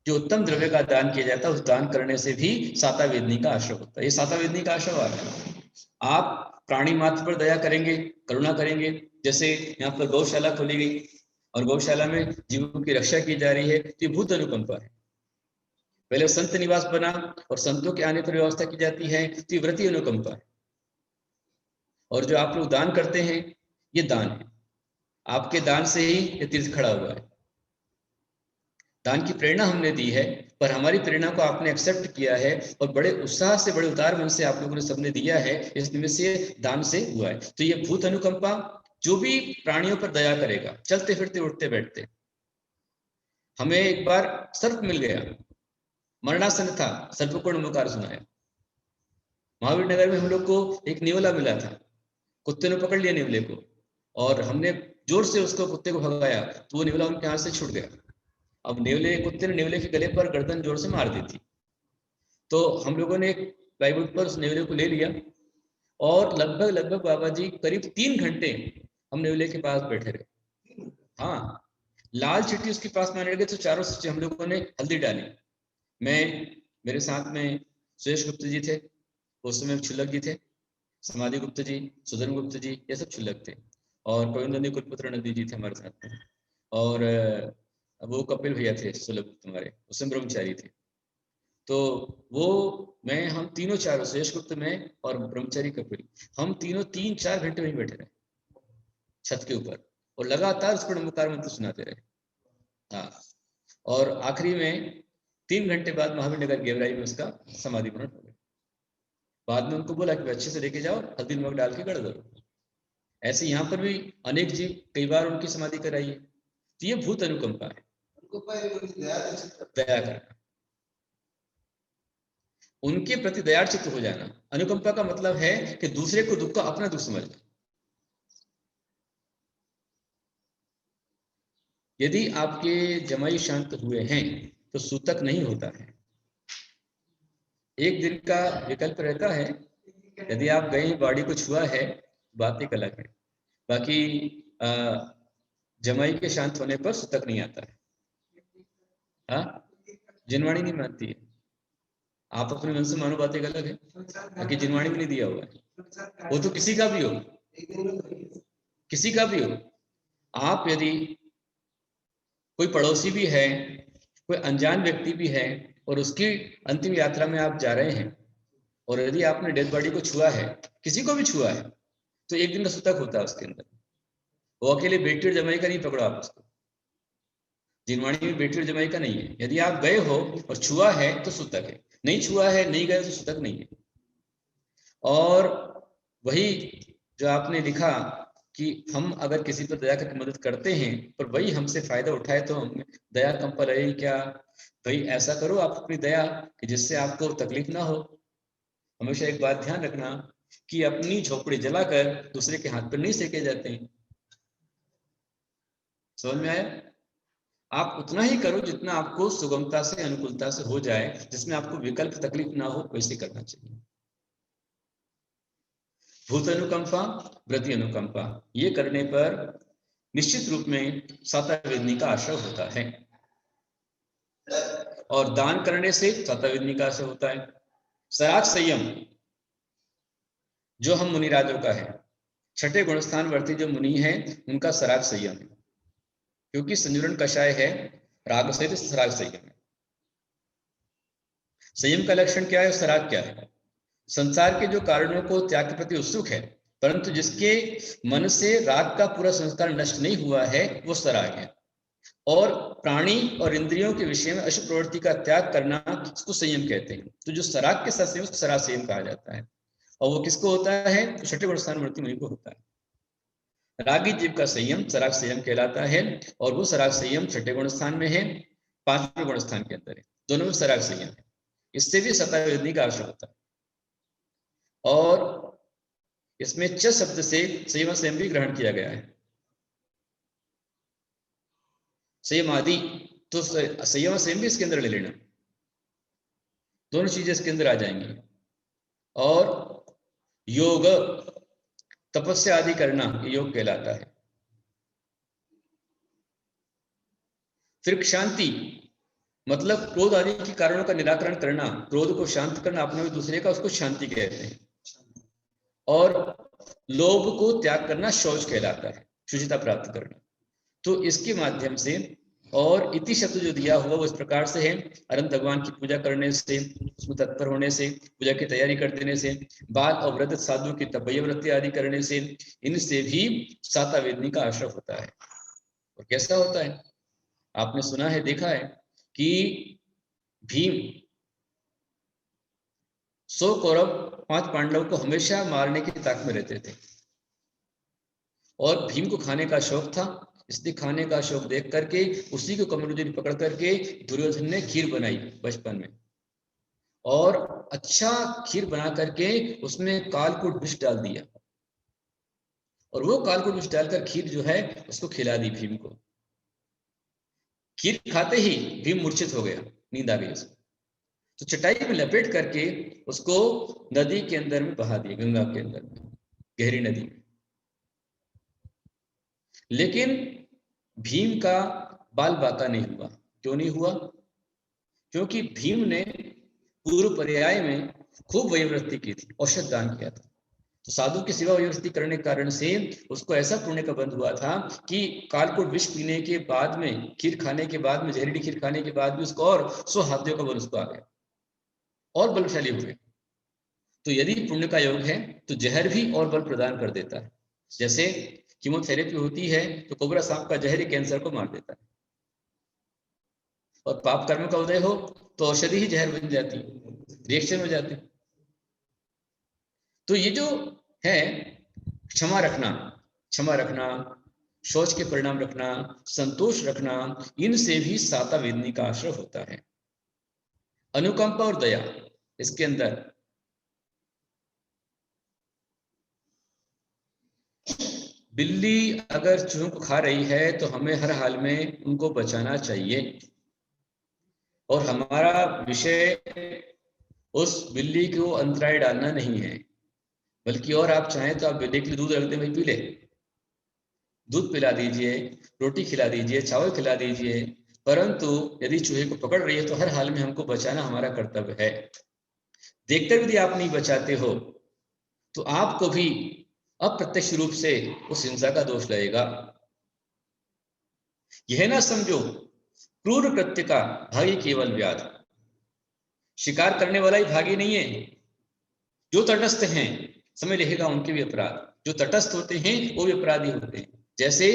जो उत्तम द्रव्य का दान किया जाता है, उस दान करने से भी सातावेदनी का आश्रय होता है। ये सातावेदनी का आश्रय आ रहा है। आप प्राणी मात्र पर दया करेंगे, करुणा करेंगे। जैसे यहाँ पर गौशाला खोली गई और गौशाला में जीवों की रक्षा की जा रही है, तो ये भूत अनुकंपा है। पहले संत निवास बना और संतों के आने पर व्यवस्था की जाती है, तो ये व्रती अनुकंपा है। और जो आप लोग दान करते हैं, ये दान है। आपके दान से ही ये तीर्थ खड़ा हुआ है। दान की प्रेरणा हमने दी है, पर हमारी प्रेरणा को आपने एक्सेप्ट किया है और बड़े उत्साह से, बड़े उदार मन से आप लोगों ने सबने दिया है, इस निमित्त से दान से हुआ है। तो ये भूत अनुकंपा, जो भी प्राणियों पर दया करेगा, चलते फिरते उठते बैठते। हमें एक बार सर्प मिल गया, मरणासन था, सर्प को नमोकार सुनाया। महावीर नगर में हम लोग को एक नेवला मिला था, कुत्ते ने पकड़ लिया नेवले को और हमने जोर से उसको, कुत्ते को भगाया तो वो नेवला उनके हाथ से छूट गया। अब कुत्ते ने नेवले के गले पर गर्दन जोर से मार दी थी। तो हम लोगों ने प्लाईवुड पर उस नेवले को ले लिया और लगभग बाबा जी करीब 3 घंटे हम नेवले के पास बैठे रहे। हाँ, लाल चिट्ठी उसके पास में आने लगे तो चारों से हम लोगों ने हल्दी डाली। मेरे साथ में सुरेश गुप्त जी थे, उस समय क्षुल्लक जी थे, समाधि गुप्त जी, सुधर्म गुप्त जी, ये सब क्षुल्लक थे, और गोविंद कुलपुत्र नंदी जी थे हमारे साथ में, और वो कपिल भैया थे सुलभ तुम्हारे, उसमें ब्रह्मचारी थे। तो हम तीनों चारों, सुरेश गुप्त में और ब्रह्मचारी कपिल, हम तीनों 3-4 घंटे वहीं बैठे रहे छत के ऊपर और लगातार उस पर नमोकार मंत्र सुनाते रहे। हाँ, और आखिरी में 3 घंटे बाद महावीर नगर गेवराई में उसका समाधि ग्रहण हो गया। बाद में उनको बोला कि अच्छे से लेके जाओ, हल्दी नमक डाल के गढ़ दो। ऐसे यहाँ पर भी अनेक जीव कई बार उनकी समाधि कराई है। तो ये भूत अनुकंपा है, दया करना, उनके प्रति दयाल चित्त हो जाना। अनुकंपा का मतलब है कि दूसरे को दुख का अपना दुख समझना। यदि आपके जमाई शांत हुए हैं तो सूतक नहीं होता है। एक दिन का विकल्प रहता है, यदि आप गए बाड़ी को छुआ है, बात एक अलग है। बाकी जमाई के शांत होने पर सूतक नहीं आता है। हाँ, जिनवाणी नहीं मानती है। आप अपने मन से मानो, बात एक अलग है, बाकी जिनवाणी भी नहीं दिया हुआ है। वो तो किसी का भी हो, किसी का भी हो। आप यदि कोई पड़ोसी भी है, कोई अनजान व्यक्ति भी है और उसकी अंतिम यात्रा में आप जा रहे हैं और यदि आपने डेड बॉडी को छुआ है, किसी को भी छुआ है, तो एक दिन का सूतक होता है उसके अंदर। वो अकेले बेटी और जमाई का नहीं पकड़ो आप उसको, जिनवाणी में बेटी और जमाई का नहीं है। यदि आप गए हो और छुआ है तो सूतक है, नहीं छुआ है, नहीं गए तो सूतक नहीं है। और वही जो आपने लिखा कि हम अगर किसी पर दया करके मदद करते हैं पर वही हमसे फायदा उठाए तो हम दया कम पर रहेगी क्या? भाई ऐसा करो आप अपनी दया कि जिससे आपको तकलीफ ना हो। हमेशा एक बात ध्यान रखना कि अपनी झोपड़ी जलाकर दूसरे के हाथ पर नहीं सेके जाते हैं। समझ में आया? आप उतना ही करो जितना आपको सुगमता से, अनुकूलता से हो जाए, जिसमें आपको विकल्प तकलीफ ना हो, वैसे करना चाहिए। भूत अनुकंपा, वृत्ति अनुकंपा, ये करने पर निश्चित रूप में सातावेदनी का आश्रय होता है। और दान करने से सातावेदनी का आश्रय होता है। सराग संयम जो हम मुनिराजों का है, 6ठे गुणस्थान वर्ती जो मुनि हैं उनका सराग संयम है, क्योंकि संजुरण कषाय है, राग सहित सराग संयम है। संयम का लक्षण क्या है, सराग क्या है? संसार के जो कारणों को त्याग के प्रति उत्सुक है, परंतु जिसके मन से राग का पूरा संस्कार नष्ट नहीं हुआ है, वो सराग है। और प्राणी और इंद्रियों के विषय में अशुभ प्रवृत्ति का त्याग करना, उसको संयम कहते हैं। तो जो सराग के साथ संयम, उसको सराग संयम कहा जाता है। और वो किसको होता है? तो 6ठे गुणस्थान वर्ती मुनि को होता है। रागी जीव का संयम सराग संयम कहलाता है, और वो सराग संयम 6ठे गुणस्थान में है, 5वें गुणस्थान के अंदर है। दोनों में सराग संयम है। इससे भी सातावेदनी का आश्रय होता है। और इसमें च शब्द से संयम भी ग्रहण किया गया है। संयम आदि, तो संयम संयम भी इसके अंदर ले लेना, दोनों चीजें इसके अंदर आ जाएंगी। और योग, तपस्या आदि करना, ये योग कहलाता है। फिर शांति, मतलब क्रोध आदि के कारणों का निराकरण करना, क्रोध को शांत करना अपने और दूसरे का, उसको शांति कहते हैं। और लोभ को त्याग करना शौच कहलाता है, शुचिता प्राप्त करना। तो इसके माध्यम से, और इति शब्द जो दिया हुआ वो इस प्रकार से है, अनंत भगवान की पूजा करने से, उसमें तत्पर होने से, पूजा की तैयारी कर देने से, बाल और व्रत साधु की तपय्य वृत्ति आदि करने से, इनसे भी सातावेदनी का आश्रय होता है। और कैसा होता है? आपने सुना है, देखा है कि भीम 100 कौरव 5 पांडव को हमेशा मारने की ताक में रहते थे, और भीम को खाने का शौक था, इसलिए खाने का शौक देख करके उसी को कमजोरी पकड़ करके दुर्योधन ने खीर बनाई बचपन में, और अच्छा खीर बना करके उसमें कालकूट विष डाल दिया, और वो कालकूट विष डालकर खीर जो है उसको खिला दी भीम को। खीर खाते ही भीम मूर्छित हो गया, नींद आ गई उसको, तो चटाई में लपेट करके उसको नदी के अंदर में बहा दिया, गंगा के अंदर में, गहरी नदी में। लेकिन भीम का बाल बाका नहीं हुआ। क्यों नहीं हुआ? क्योंकि भीम ने पूर्व पर्याय में खूब वयोवृत्ति की थी, औषध दान किया था। तो साधु की सेवा वयोवृत्ति करने के कारण से उसको ऐसा पुण्य का बंध हुआ था कि कालकूट विष पीने के बाद में, खीर खाने के बाद में, जहरीली खीर खाने के बाद भी उसको और 100 हाथियों का बल उसको आ गया, और बलशाली हुए। तो यदि पुण्य का योग है तो जहर भी और बल प्रदान कर देता है। जैसे कीमोथेरेपी होती है तो कोबरा सांप का जहर ही कैंसर को मार देता है, और पाप कर्म का उदय हो तो औषधि ही जहर बन जाती है, रिएक्शन हो जाती है। तो ये जो है क्षमा रखना, शौच के परिणाम रखना, संतोष रखना, इनसे भी सातावेदनी का आश्रय होता है। अनुकंपा और दया, इसके अंदर बिल्ली अगर चूहों को खा रही है तो हमें हर हाल में उनको बचाना चाहिए, और हमारा विषय उस बिल्ली को अंतराय डालना नहीं है, बल्कि और आप चाहें तो आप देख लीजिए, दूध रखते भाई पी ले, दूध पिला दीजिए, रोटी खिला दीजिए, चावल खिला दीजिए, परंतु यदि चूहे को पकड़ रही है तो हर हाल में हमको बचाना हमारा कर्तव्य है। देखकर यदि आप नहीं बचाते हो तो आपको भी अप्रत्यक्ष रूप से उस हिंसा का दोष लगेगा। यह ना समझो क्रूर कृत्य का भागी केवल व्याध, शिकार करने वाला ही भागी नहीं है, जो तटस्थ हैं समय रहेगा उनके भी अपराध, जो तटस्थ होते हैं वो भी अपराधी होते हैं। जैसे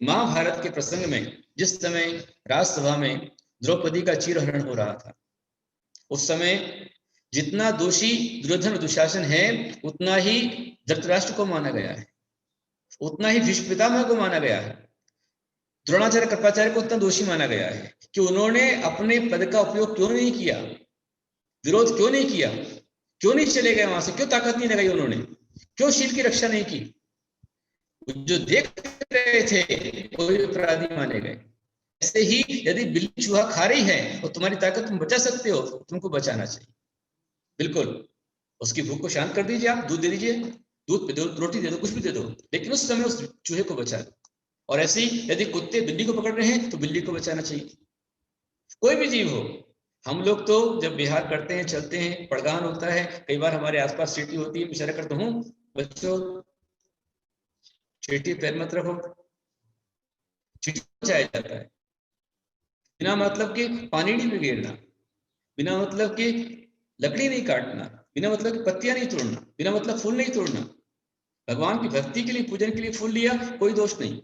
महाभारत के प्रसंग में जिस समय राजसभा में द्रौपदी का चीरहरण हो रहा था, उस समय जितना दोषी दुर्योधन और दुशासन है उतना ही धृतराष्ट्र को माना गया है, उतना ही भीष्म पितामह को माना गया है, द्रोणाचार्य कृपाचार्य को उतना दोषी माना गया है कि उन्होंने अपने पद का उपयोग क्यों नहीं किया, विरोध क्यों नहीं किया, क्यों नहीं चले गए वहां से, क्यों ताकत नहीं लगाई उन्होंने, क्यों शील की रक्षा नहीं की। जो देख रहे थे वो अपराधी माने गए। ऐसे ही यदि बिल्ली चूहा खा रही है और तुम्हारी ताकत तुम बचा सकते हो, तुमको बचाना चाहिए। बिल्कुल उसकी भूख को शांत कर दीजिए, आप दूध दे दीजिए, दूध पे दो, रोटी दे दो, कुछ भी दे दो, लेकिन उस समय उस चूहे को बचा दो। और ऐसे ही यदि कुत्ते बिल्ली को पकड़ रहे हैं तो बिल्ली को बचाना चाहिए। कोई भी जीव हो, हम लोग तो जब विहार करते हैं, चलते हैं, पड़गान होता है, कई बार हमारे आसपास चींटी होती है, इशारा करता हूँ बच्चों चींटी पैर मत रखो, चींटी बचाया जाता है। बिना मतलब के पानी नहीं बिगेड़ना, बिना मतलब के लकड़ी नहीं काटना, बिना मतलब की पत्तियां नहीं तोड़ना, बिना मतलब फूल नहीं तोड़ना। भगवान की भक्ति के लिए, पूजन के लिए फूल लिया, कोई दोष नहीं।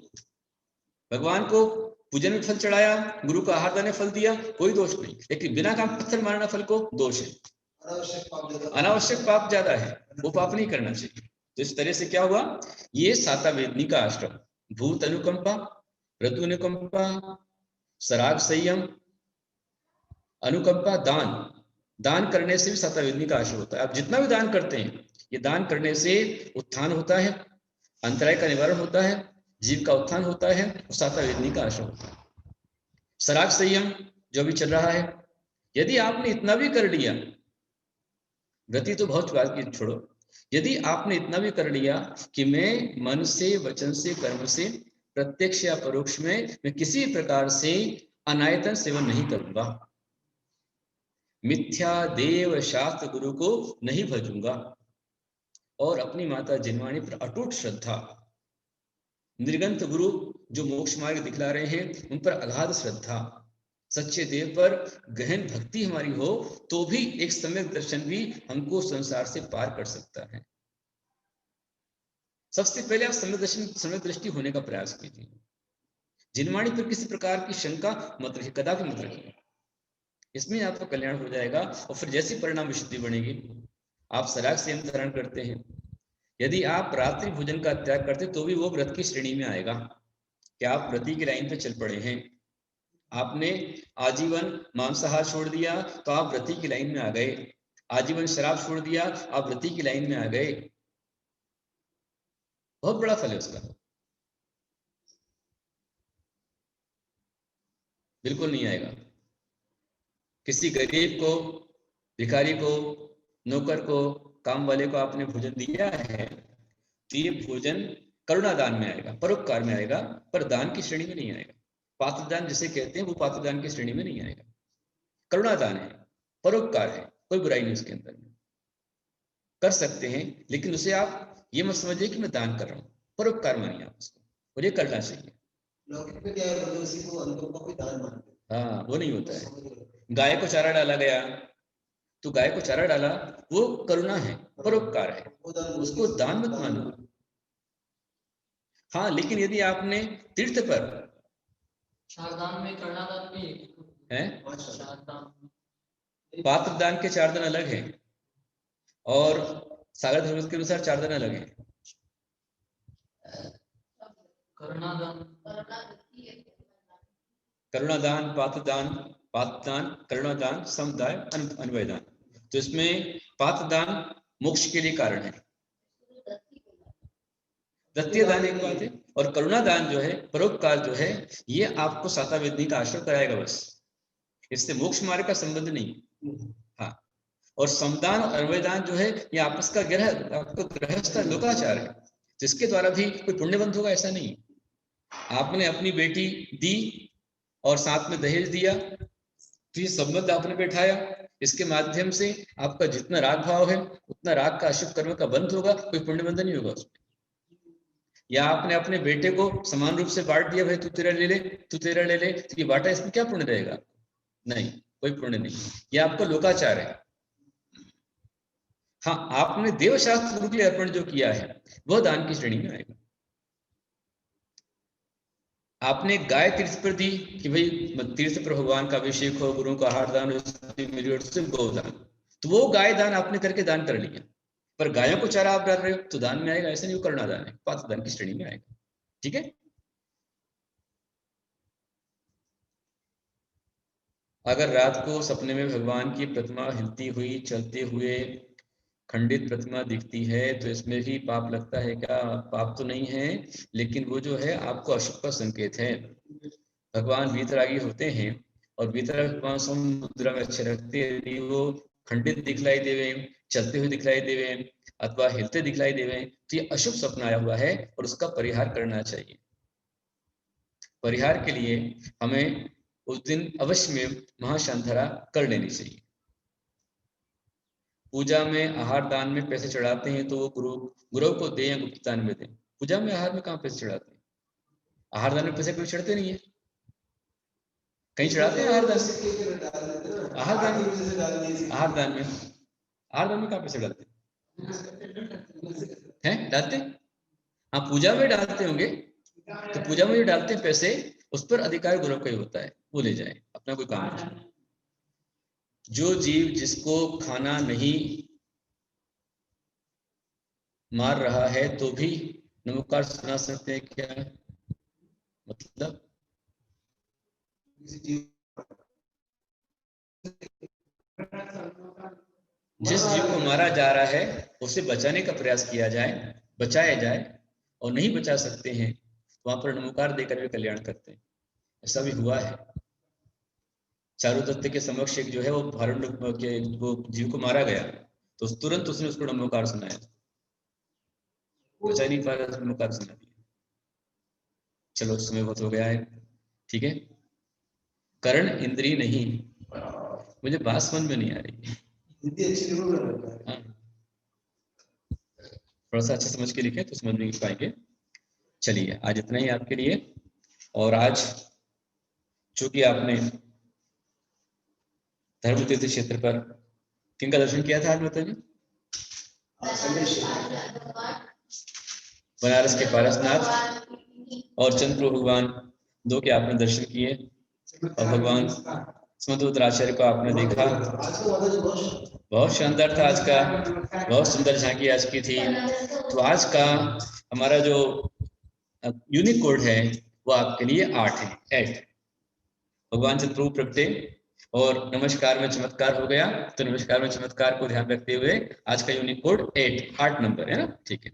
भगवान को पूजन में फल चढ़ाया, गुरु का आहार दाने फल दिया, कोई दोष नहीं। लेकिन बिना काम पत्थर मारना फल को दोष है, अनावश्यक पाप ज्यादा है, वो पाप नहीं करना चाहिए। तो इस तरह से क्या हुआ, ये सातावेदनी का आश्रम, भूत अनुकंपा, ऋतु अनुकंपा, सराग संयम, अनुकंपा, दान करने से भी सातावेदनी का आश्रय होता है। आप जितना भी दान करते हैं, ये दान करने से उत्थान होता है, अंतराय का निवारण होता है, जीव का उत्थान होता है, और सातावेदनी का आश्रय होता है। सराग संयम जो अभी चल रहा है, यदि आपने इतना भी कर लिया, गति तो बहुत बात की छोड़ो, यदि आपने इतना भी कर लिया कि मैं मन से, वचन से, कर्म से, प्रत्यक्ष या परोक्ष में मैं किसी प्रकार से अनायतन सेवन नहीं करूंगा, मिथ्या देव शास्त्र गुरु को नहीं भजूंगा, और अपनी माता जिनवाणी पर अटूट श्रद्धा, निर्गंत गुरु जो मोक्ष मार्ग दिखला रहे हैं उन पर अगाध श्रद्धा, सच्चे देव पर गहन भक्ति हमारी हो तो भी एक सम्यक दर्शन भी हमको संसार से पार कर सकता है। सबसे पहले आप सम्यक दृष्टि होने का प्रयास कीजिए। जिनवाणी पर किसी प्रकार की शंका मत रखिए, कदापि मत रखिए, इसमें आपका कल्याण हो जाएगा। और फिर जैसी परिणाम विशुद्धि बनेगी, आप सराग संयम धारण करते हैं, यदि आप रात्रि भोजन का त्याग करते तो भी वो व्रत की श्रेणी में आएगा कि आप व्रती की लाइन पे चल पड़े हैं। आपने आजीवन मांसाहार छोड़ दिया तो आप व्रती की लाइन में आ गए, आजीवन शराब छोड़ दिया आप व्रती की लाइन में आ गए, बहुत बड़ा फल है उसका। बिल्कुल नहीं आएगा। किसी गरीब को, भिखारी को, नौकर को, काम वाले को आपने भोजन दिया है तो ये भोजन करुणा दान में आएगा, परोपकार में आएगा, पर दान की श्रेणी में नहीं आएगा। पात्र दान जिसे कहते हैं वो पात्र दान की श्रेणी में नहीं आएगा। करुणा दान है, परोपकार है, कोई बुराई नहीं उसके अंदर में, कर सकते हैं, लेकिन उसे आप ये मत समझिए कि मैं दान कर रहा हूँ, परोपकार मानिए आप उसको, और ये करना चाहिए। लौकिक में क्या है, मतलब उसी को अंतों को भी दान मानते हैं। हाँ, वो नहीं होता है। गाय को चारा डाला गया तो गाय को चारा डाला, वो करुणा है, परोपकार है, उसको दान मत मानो। हाँ, लेकिन यदि आपने तीर्थ पर चारदान में कर्णादान भी है, चारदान, पात्र दान के 4 दिन अलग हैं और सागर धर्म के अनुसार 4 दिन अलग हैं। करुणादान, करुणादान, पात्रदान, करुणादान, समदाय, अन्वयदान। तो इसमें पात्रदान मोक्ष के लिए कारण है, दत्तीय दान एक बात है, और करुणादान जो है, परोपकार जो है, ये आपको सातावेदनी का आश्रय कराएगा बस, इससे मोक्ष मार्ग का संबंध नहीं। हाँ, और समदान और अन्वयदान जो है ये आपस का आपका गृहस्थ लोकाचार है, जिसके द्वारा भी कोई पुण्यवंत होगा ऐसा नहीं। आपने अपनी बेटी दी और साथ में दहेज दिया तो ये संबंध आपने बैठाया, इसके माध्यम से आपका जितना राग भाव है उतना राग का अशुभ कर्म का बंध होगा, कोई पुण्यबंध नहीं होगा उसमें। या आपने अपने बेटे को समान रूप से बांट दिया, भाई तू तेरा ले ले, तू तेरा ले ले, तो ये बांटा, इसमें क्या पुण्य रहेगा? नहीं, कोई पुण्य नहीं, ये आपका लोकाचार है। हाँ, आपने देवशास्त्र गुरु के लिए अर्पण जो किया है वह दान की श्रेणी में आएगा। आपने गाय तीर्थ पर दी कि भाई तीर्थ पर भगवान का अभिषेक हो, गुरु का आहार दान, गोदान, तो वो गाय दान आपने करके दान कर लिया, पर गायों को चारा आप डाल रहे हो तो दान में आएगा, ऐसा नहीं, वो करुणा दान है, पात्र दान की श्रेणी में आएगा। ठीक है। अगर रात को सपने में भगवान की प्रतिमा हिलती हुई, चलते हुए खंडित प्रतिमा दिखती है तो इसमें भी पाप लगता है क्या? पाप तो नहीं है, लेकिन वो जो है आपको अशुभ का संकेत है। भगवान वीतरागी होते हैं और वीतराग भगवान समुद्र में अच्छे रखते हैं, यदि वो खंडित दिखलाई देवे, चलते हुए दिखलाई देवे अथवा हिलते दिखलाई देवे तो ये अशुभ सपना आया हुआ है और उसका परिहार करना चाहिए। परिहार के लिए हमें उस दिन अवश्य में महाशांतरा कर लेनी चाहिए। पूजा में आहार दान में पैसे चढ़ाते हैं तो वो गुरु को दें या गुप्त दान में दें। पूजा में आहार में कहाँ पैसे चढ़ाते हैं? आहार दान में पैसे कभी चढ़ते नहीं है, कहीं चढ़ाते हैं आहार दान में? आहार दान में कहाँ पैसे डालते हैं? डालते? हाँ, पूजा में डालते होंगे, तो पूजा में जो डालते हैं पैसे उस पर अधिकार गुरु का ही होता है, वो ले जाए, अपना कोई काम नहीं। जो जीव जिसको खाना नहीं मार रहा है तो भी नमस्कार सुना सकते हैं क्या? मतलब जिस जीव को मारा जा रहा है उसे बचाने का प्रयास किया जाए, बचाया जाए, और नहीं बचा सकते हैं वहां पर नमस्कार देकर भी कल्याण करते हैं, ऐसा भी हुआ है। चारुदत्त के समक्ष एक जो है वो भारत के वो जीव को मारा गया, तो तुरंत उसने उसको नमोकार सुनाया, बचा नहीं पा रहा, नमोकार सुना दिया। चलो समय बहुत हो गया है, ठीक है। कर्ण इंद्रिय नहीं, मुझे बात समझ में नहीं आ रही। हिंदी अच्छी जरूर है। हाँ, थोड़ा सा अच्छा समझ के लिखें तो समझ नहीं पाएंगे। चलिए आज इतना ही आपके लिए। और आज चूंकि आपने धर्म तीर्थ क्षेत्र पर किनका दर्शन किया था आज बताइए? बनारस के पारसनाथ और चंद्र भगवान दो के आपने दर्शन किए, और भगवान समुद्राचार्य को आपने देखा। बहुत शानदार था आज का, बहुत सुंदर झांकी आज की थी। तो आज का हमारा जो यूनिक कोड है वो आपके लिए 8 है, 8। भगवान चंद्र प्रगटे और नमस्कार में चमत्कार हो गया, तो नमस्कार में चमत्कार को ध्यान रखते हुए आज का यूनिक कोड 8 नंबर है ना, ठीक है।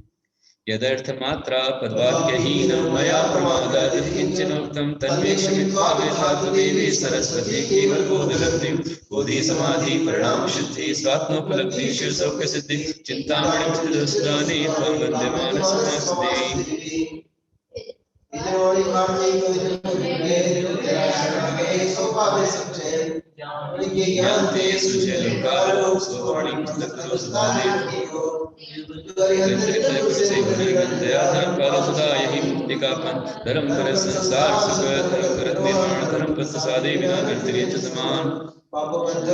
यदर्थ मात्रा पदवाक्यहीनं मया प्रमादात् किंचनोक्तं तन्मे क्षमित्वामेतात् देवी सरस्वती केवलबोधलब्धिं बोधि समाधि परिणाम सिद्धि स्वात्मोपलब्धि शिव सौख्य सिद्धि चिंतामणि स्थितस्दाने त्वं वन्दे मानसमास्ते। ज्ञानते सुजलोकालो सुवाणी पुस्तकरो सुधाने धर्म पर संसार सुख धर्म कर निर्माण धर्म पर सादे बिना करते चतमान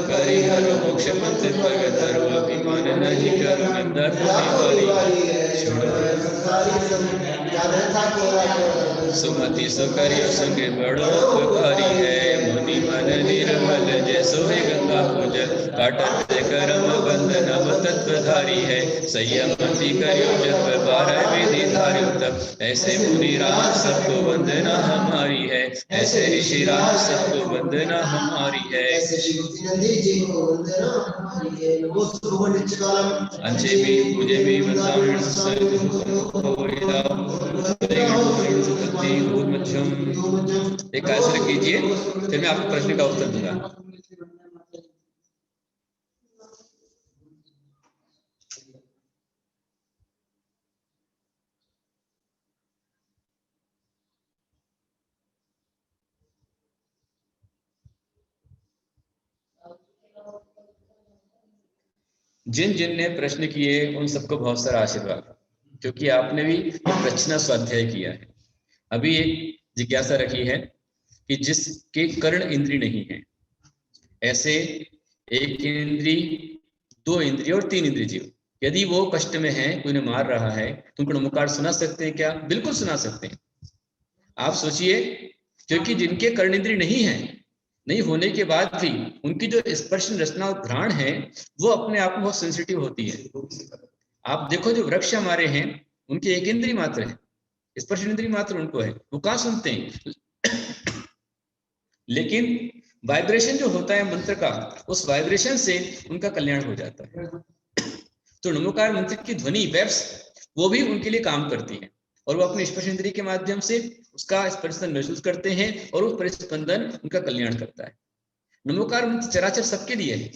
करी हर मोक्ष पंथ भगत धर्म अभिमान नहीं करो अंदर सुमति सुकरियो संगे बड़ो उपकारी है मुनि मन निर्मल जैसो है गंगा पूज काटत करम बंधन अब तत्वधारी है संयमति करियो जप 12 विधि धारियो तब ऐसे मुनि राज सबको वंदना हमारी है, ऐसे ऋषि राज सबको वंदना हमारी है। अंचे भी पूजे भी बतावें एक ऐसे कीजिए, फिर मैं आपको प्रश्न का उत्तर दूंगा। जिन जिन ने प्रश्न किए उन सबको बहुत सारा आशीर्वाद, क्योंकि आपने भी प्रश्न स्वाध्याय किया है। अभी एक जिज्ञासा रखी है कि जिसके कर्ण इंद्री नहीं है, ऐसे एक इंद्री, 2 इंद्रिय और 3 इंद्रिय जीव, यदि वो कष्ट में है, कोई उन्हें मार रहा है, तो उनको नमोकार सुना सकते हैं क्या? बिल्कुल सुना सकते हैं। आप सोचिए, क्योंकि जिनके कर्ण इंद्री नहीं है, नहीं होने के बाद भी उनकी जो स्पर्श रचना और घ्राण है वो अपने आप में बहुत सेंसिटिव होती है। आप देखो जो वृक्ष हमारे हैं उनकी एक इंद्री मात्र है, स्पर्श इंद्री मात्र उनको है, वो कहाँ सुनते हैं? लेकिन वाइब्रेशन जो होता है मंत्र का, उस वाइब्रेशन से उनका कल्याण हो जाता है। तो नमोकार मंत्र की ध्वनि वेव्स वो भी उनके लिए काम करती है, और वो अपने स्पर्श इंद्रिय के माध्यम से उसका स्पर्शन महसूस करते हैं और उस परिस्पंदन उनका कल्याण करता है। नमोकार मंत्र चराचर सबके लिए है,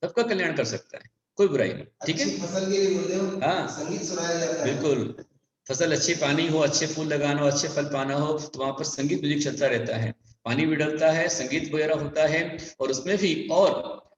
सबका कल्याण कर सकता है, कोई बुराई नहीं। ठीक है, फसल के लिए बोलते हो, हाँ संगीत सुनाया जाता है। बिल्कुल, फसल अच्छी पानी हो, अच्छे फूल लगाना हो, अच्छे फल पाना हो, तो वहां पर संगीत म्यूजिक चलता रहता है, पानी भी डलता है, संगीत वगैरह होता है, और उसमें भी और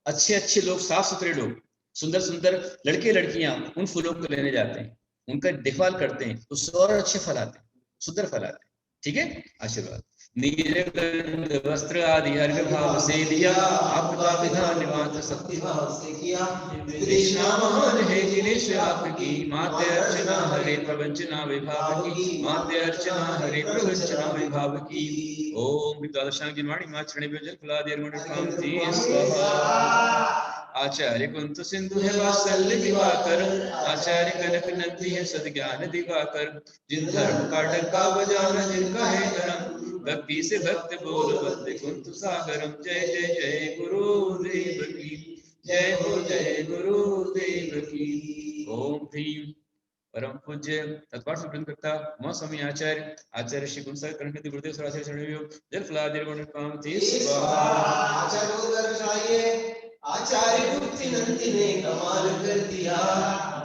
अच्छे अच्छे लोग, साफ सुथरे लोग, सुंदर सुंदर लड़के लड़कियां उन फूलों को लेने जाते हैं, उनका देखभाल करते हैं, उससे और अच्छे फल आते हैं, सुंदर फल आते हैं। ठीक है, आशीर्वाद। नीलकंठ वस्त्र आदि अर्घ भाव से लिया, आपका विधान मात्र शक्ति भाव से किया, कृष्णा महान है जिनेश आपकी, माते अर्चना हरे प्रवंचना विभाव की, माते अर्चना हरे प्रवंचना विभाव की। ओम द्वादशांगी वाणी माचरणे व्यजन फलादि अर्मण कांति स्वाहा। आचार्य कुंत सिंधु है वात्सल्य दिवाकर, आचार्य कनक नंदी है सद्ज्ञान दिवाकर, जिन धर्म का डंका बजाना जिनका है धर्म, भक्ति से भक्त बोल वंदे कुंत सागरम। जय जय जय गुरुदेव की, जय हो जय गुरुदेव की। ओम भीम परम पूज्य तत्पाल सुब्रतकर्ता मौसमी आचार्य आचार्य श्री गुणसागर कर्ण गुरुदेव सरासर शरणवियो जल फलादि गुण कामति स्वाहा। आचार्य को गर्व चाहिए। आचार्य गुप्ति नंदी ने कमाल कर दिया,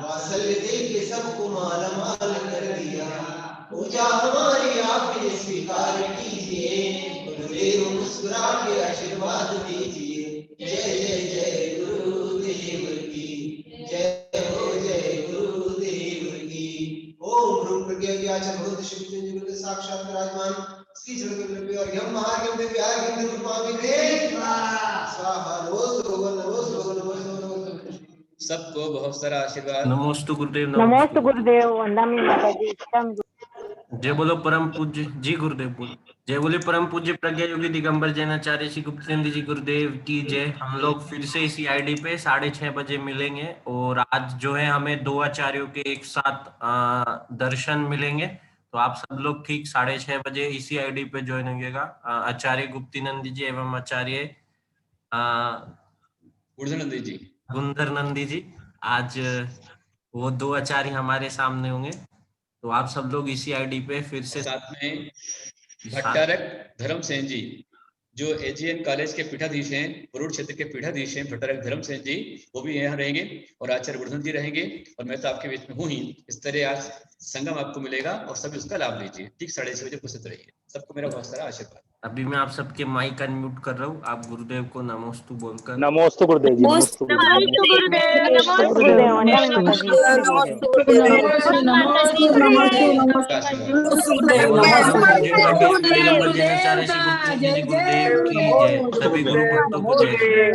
वात्सल्य देख के सबको माला माल कर दिया। पूजा हमारी आपने स्वीकार कीजिए, गुरुदेव मुस्कुरा के आशीर्वाद दीजिए। जय जय जय गुरुदेव की जय हो, जय गुरुदेव की। ओम ब्रह्म प्रज्ञा आचार्य भगवत श्री विष्णु गुरु साक्षात विराजमान श्री जगत और यम महागम दिव्यागम रूपाभिषेक स्वाहा। सबको बहुत सारा आशीर्वाद। नमोस्तु गुरुदेव। नमोस्तु गुरुदेव। वंदना माता जी। उत्तम। जय बोलो परम पूज्य जी गुरुदेव बोल। जय बोले परम पूज्य प्रज्ञा योगी दिगंबर जैनाचार्य श्री गुप्तेंद्र जी गुरुदेव की जय। हम लोग फिर से इसी आईडी पे 6:30 बजे मिलेंगे और आज जो है हमें 2 आचार्यों के एक साथ दर्शन मिलेंगे। तो आप सब लोग ठीक 6:30 बजे इसी आईडी पे ज्वाइन होइएगा। आचार्य गुप्तिनंदी जी एवं आचार्य गुरुधनंदी जी, गुंधर नंदी जी, आज वो 2 आचार्य हमारे सामने होंगे। तो आप सब लोग इसी आईडी पे फिर से साथ में भट्टारक धर्मसेन जी जो एजीएन कॉलेज के पीठाधीश हैं, पुरुष क्षेत्र के पीठाधीश हैं, भट्टारक धर्मसेन जी, वो भी यहाँ रहेंगे और आचार्य गुरुधन जी रहेंगे और मैं तो आपके बीच में हूँ ही। इस तरह आज संगम आपको मिलेगा और सभी उसका लाभ लीजिए। ठीक 6:30 बजे उपस्थित रहिए। सबको मेरा बहुत सारा आशीर्वाद। अभी मैं आप सबके माइक अनम्यूट कर रहा हूँ। आप गुरुदेव को नमोस्तु बोलकर नमोस्तु गुरुदेव जी। नमोस्तु गुरुदेव। वंदना माता जी। दिगंबर जैनाचार्य श्री गुप्तेंद्र जी गुरुदेव की जय। सभी गुरु भक्तों को जय।